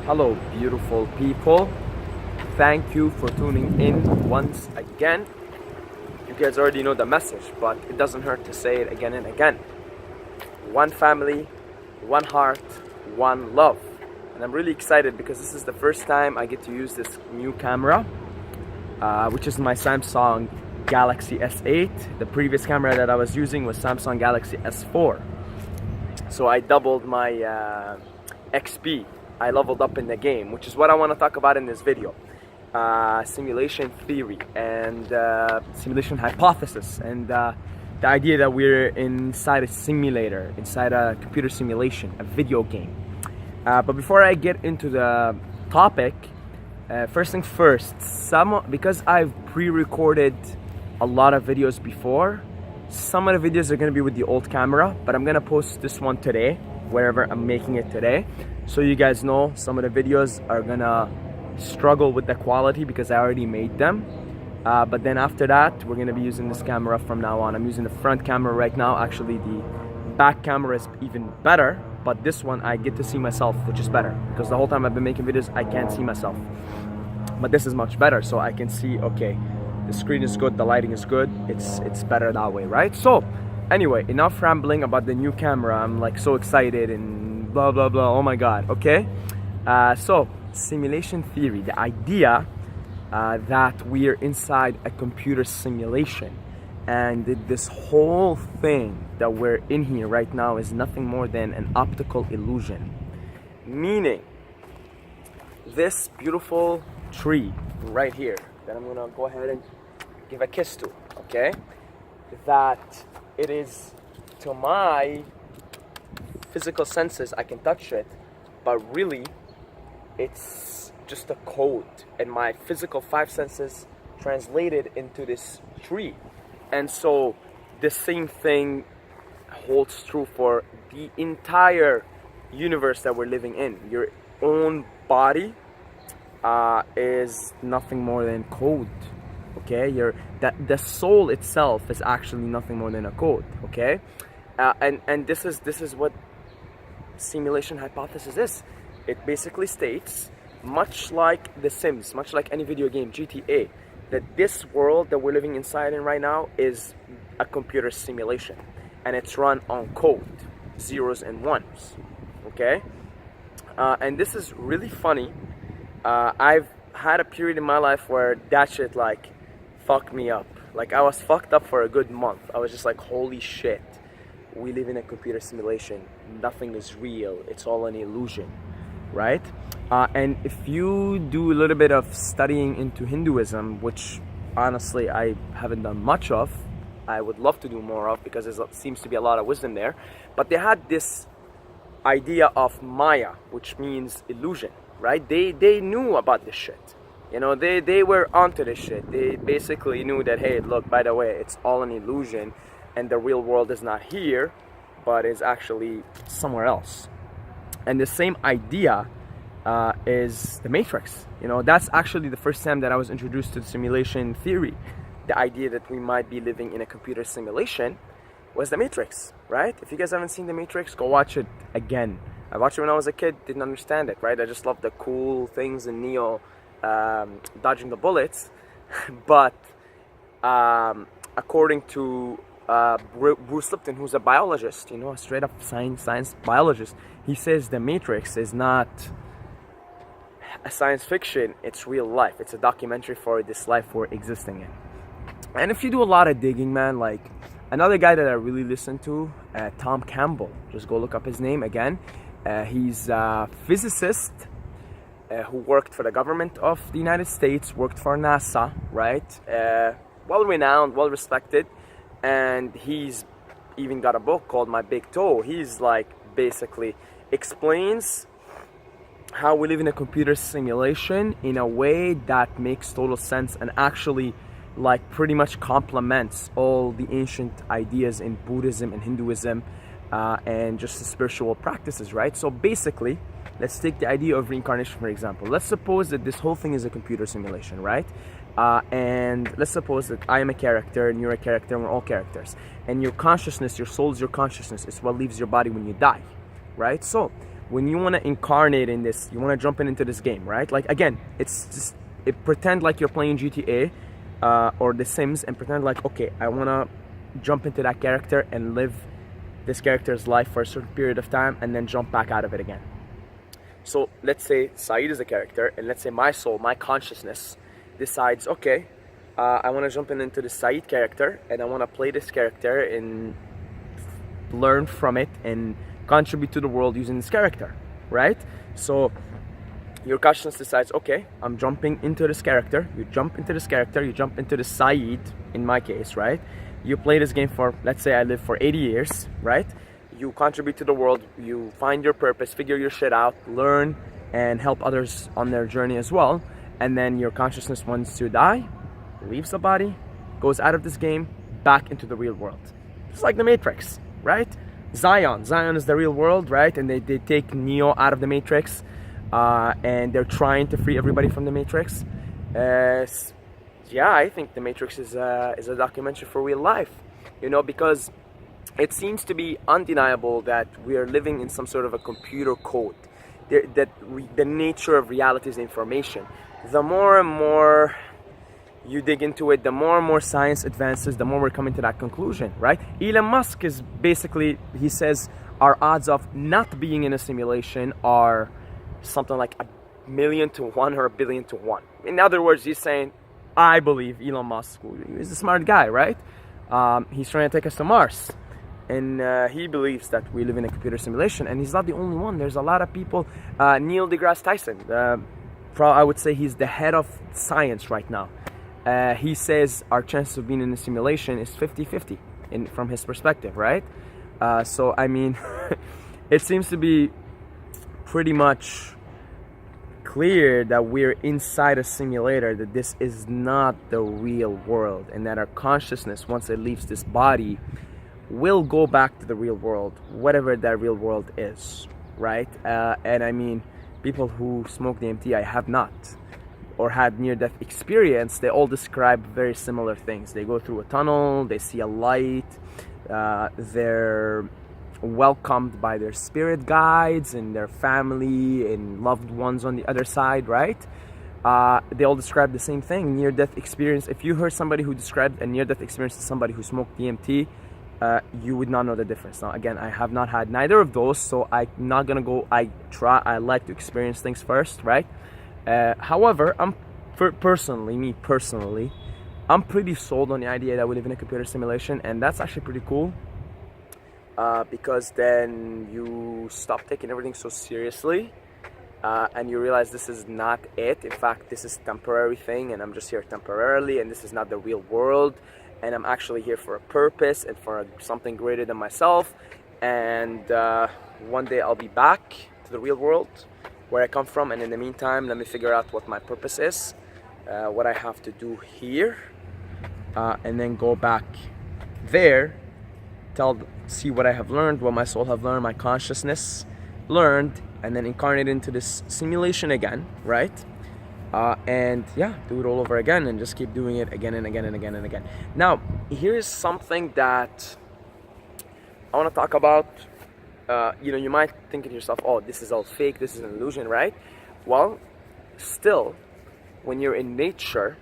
Hello, beautiful people. Thank you for tuning in once again. You guys already know the message, but it doesn't hurt to say it again and again. One family, one heart, one love. And I'm really excited because this is the first time I get to use this new camera, which is my Samsung Galaxy S8. The previous camera that I was using was Samsung Galaxy S4. So I doubled my XP. I leveled up in the game, which is what I want to talk about in this video. Simulation theory and simulation hypothesis, and the idea that we're inside a simulator, inside a computer simulation, a video game. But before I get into the topic, first thing first, because I've pre-recorded a lot of videos before, some of the videos are going to be with the old camera, but I'm going to post this one today, wherever I'm making it today. So you guys know some of the videos are gonna struggle with the quality because I already made them. But then after that, we're gonna be using this camera from now on. I'm using the front camera right now. Actually, the back camera is even better, but this one I get to see myself, which is better, because the whole time I've been making videos, I can't see myself. But this is much better, so I can see, okay, the screen is good, the lighting is good, it's better that way, right? So anyway, enough rambling about the new camera. I'm like so excited and blah blah blah, oh my god. Okay, so simulation theory, the idea that we're inside a computer simulation, and this whole thing that we're in here right now is nothing more than an optical illusion. Meaning, this beautiful tree right here that I'm gonna go ahead and give a kiss to, okay, that it is, to my physical senses, I can touch it, but really it's just a code, and my physical five senses translated into this tree. And so the same thing holds true for the entire universe that we're living in. Your own body is nothing more than code, okay? The soul itself is actually nothing more than a code, okay? And this is what simulation hypothesis is. It basically states, much like The Sims, much like any video game, GTA, that this world that we're living inside in right now is a computer simulation, and it's run on code, zeros and ones, okay? And this is really funny. I've had a period in my life where that shit like fucked me up. Like, I was fucked up for a good month. I was just like, holy shit, we live in a computer simulation. Nothing is real. It's all an illusion, right? And if you do a little bit of studying into Hinduism, which honestly I haven't done much of, I would love to do more of, because there seems to be a lot of wisdom there. But they had this idea of Maya, which means illusion, right? They knew about this shit. You know, they were onto this shit. They basically knew that, hey, look, by the way, it's all an illusion, and the real world is not here, but is actually somewhere else. And the same idea is the Matrix. You know, that's actually the first time that I was introduced to the simulation theory. The idea that we might be living in a computer simulation was the Matrix, right? If you guys haven't seen the Matrix, go watch it again. I watched it when I was a kid, didn't understand it, right? I just loved the cool things in Neo dodging the bullets. But according to Bruce Lipton, who's a biologist, you know, a straight up science biologist, he says the Matrix is not a science fiction, it's real life. It's a documentary for this life we're existing in. And if you do a lot of digging, man, like another guy that I really listen to, Tom Campbell, just go look up his name again. He's a physicist who worked for the government of the United States, worked for NASA, right? Well-renowned, well-respected. And he's even got a book called My Big Toe. He's like basically explains how we live in a computer simulation in a way that makes total sense, and actually like pretty much complements all the ancient ideas in Buddhism and Hinduism and just the spiritual practices, right? So basically, let's take the idea of reincarnation, for example. Let's suppose that this whole thing is a computer simulation, right? And let's suppose that I am a character and you're a character and we're all characters. And your consciousness, your soul is your consciousness. It's what leaves your body when you die, right? So when you want to incarnate in this, you want to jump into this game, right? Like, again, it's just, pretend like you're playing GTA or The Sims, and pretend like, okay, I want to jump into that character and live this character's life for a certain period of time, and then jump back out of it again. So let's say Saeed is a character, and let's say my soul, my consciousness decides, okay, I want to jump into the Saeed character, and I want to play this character and learn from it and contribute to the world using this character, right? So your consciousness decides, okay, I'm jumping into this character. You jump into this character, you jump into the Saeed, in my case, right? You play this game for, let's say I live for 80 years, right? You contribute to the world, you find your purpose, figure your shit out, learn, and help others on their journey as well. And then your consciousness, once you die, leaves the body, goes out of this game, back into the real world. It's like the Matrix, right? Zion is the real world, right? And they take Neo out of the Matrix, and they're trying to free everybody from the Matrix. Yeah, I think the Matrix is a documentary for real life, you know, because it seems to be undeniable that we are living in some sort of a computer code. The nature of reality is information. The more and more you dig into it, the more and more science advances, the more we're coming to that conclusion, right? Elon Musk is basically, he says our odds of not being in a simulation are something like 1,000,000 to 1 or 1,000,000,000 to 1. In other words, he's saying, I believe Elon Musk is a smart guy, right? He's trying to take us to Mars. And he believes that we live in a computer simulation, and he's not the only one. There's a lot of people. Neil deGrasse Tyson, I would say he's the head of science right now. He says our chances of being in a simulation is 50-50 from his perspective, right? So, I mean, it seems to be pretty much clear that we're inside a simulator, that this is not the real world, and that our consciousness, once it leaves this body, will go back to the real world, whatever that real world is, right? And I mean, people who smoke DMT, I have not, or had near-death experience, they all describe very similar things. They go through a tunnel, they see a light, they're welcomed by their spirit guides and their family and loved ones on the other side, right? They all describe the same thing, near-death experience. If you heard somebody who described a near-death experience to somebody who smoked DMT, you would not know the difference. Now, again, I have not had neither of those, so I'm not gonna go. I like to experience things first, right? However, me personally, I'm pretty sold on the idea that we live in a computer simulation, and that's actually pretty cool. Because then you stop taking everything so seriously, and you realize this is not it. In fact, this is a temporary thing, and I'm just here temporarily, and this is not the real world, and I'm actually here for a purpose and for something greater than myself. And one day I'll be back to the real world where I come from, and in the meantime, let me figure out what my purpose is, what I have to do here, and then go back there, see what I have learned, what my soul have learned, my consciousness learned, and then incarnate into this simulation again, right? And yeah, do it all over again, and just keep doing it again and again and again and again. Now, here's something that I want to talk about. You know, you might think to yourself, oh, this is all fake, this is an illusion, right? Well, still, when you're in nature,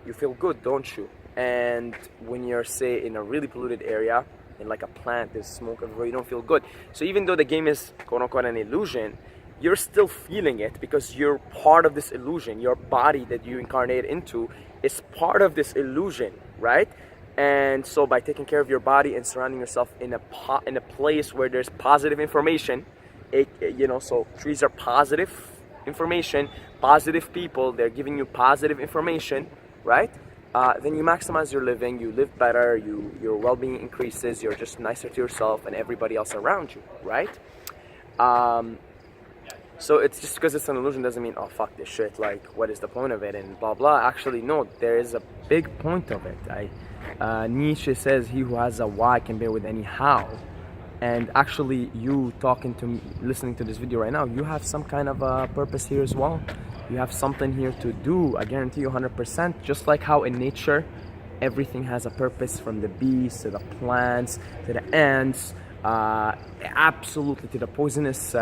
you feel good, don't you? And when you're, say, in a really polluted area, in like a plant, there's smoke everywhere, you don't feel good. So even though the game is quote-unquote an illusion, you're still feeling it because you're part of this illusion. Your body that you incarnate into is part of this illusion, right? And so by taking care of your body and surrounding yourself in a place where there's positive information, you know, so trees are positive information, positive people, they're giving you positive information, right? Then you maximize your living, you live better, your well-being increases, you're just nicer to yourself and everybody else around you, right? So it's just because it's an illusion doesn't mean, oh, fuck this shit, like, what is the point of it, and blah, blah. Actually, no, there is a big point of it. Nietzsche says, he who has a why can bear with any how. And actually, you listening to this video right now, you have some kind of a purpose here as well. You have something here to do, I guarantee you 100%. Just like how in nature, everything has a purpose, from the bees to the plants to the ants, absolutely to the poisonous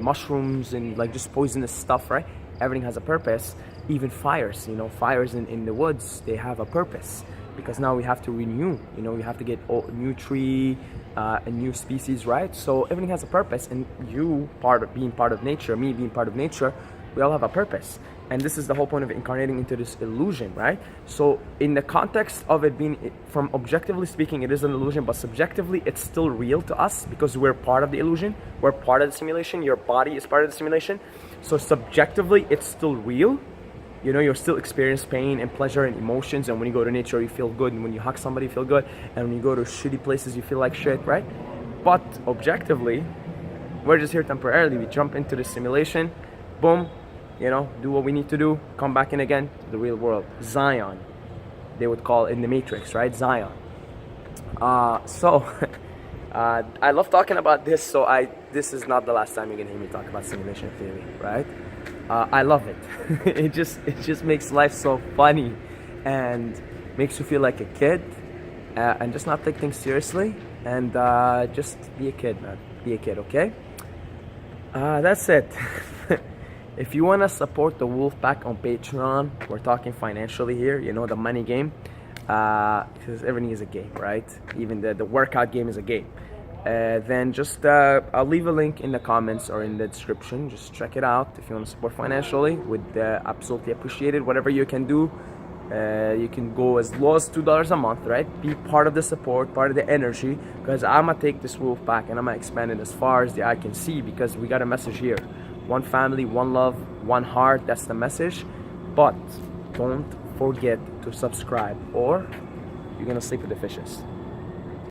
mushrooms and like just poisonous stuff, right? Everything has a purpose. Even fires, fires in the woods, they have a purpose, because now we have to renew, we have to get new tree, a new species, right? So everything has a purpose, and you being part of nature, me being part of nature, we all have a purpose. And this is the whole point of incarnating into this illusion, right? So in the context of it being, from objectively speaking, it is an illusion, but subjectively it's still real to us because we're part of the illusion, we're part of the simulation, your body is part of the simulation. So subjectively it's still real. You'll still experience pain and pleasure and emotions, and when you go to nature you feel good, and when you hug somebody you feel good, and when you go to shitty places you feel like shit, right? But objectively, we're just here temporarily. We jump into the simulation, boom, do what we need to do, come back in again to the real world. Zion, they would call it in the Matrix, right? Zion. So I love talking about this, so this is not the last time you're gonna hear me talk about simulation theory, right? I love it. It just makes life so funny and makes you feel like a kid, and just not take things seriously, and just be a kid, man. Be a kid, okay? That's it. If you want to support the Wolfpack on Patreon, we're talking financially here, the money game, because everything is a game, right? Even the workout game is a game. Then just I'll leave a link in the comments or in the description. Just check it out if you want to support financially. Would absolutely appreciate it. Whatever you can do, you can go as low as $2 a month, right? Be part of the support, part of the energy, because I'm gonna take this Wolfpack and I'm gonna expand it as far as the eye can see, because we got a message here: one family, one love, one heart. That's the message. But don't forget to subscribe, or you're gonna sleep with the fishes.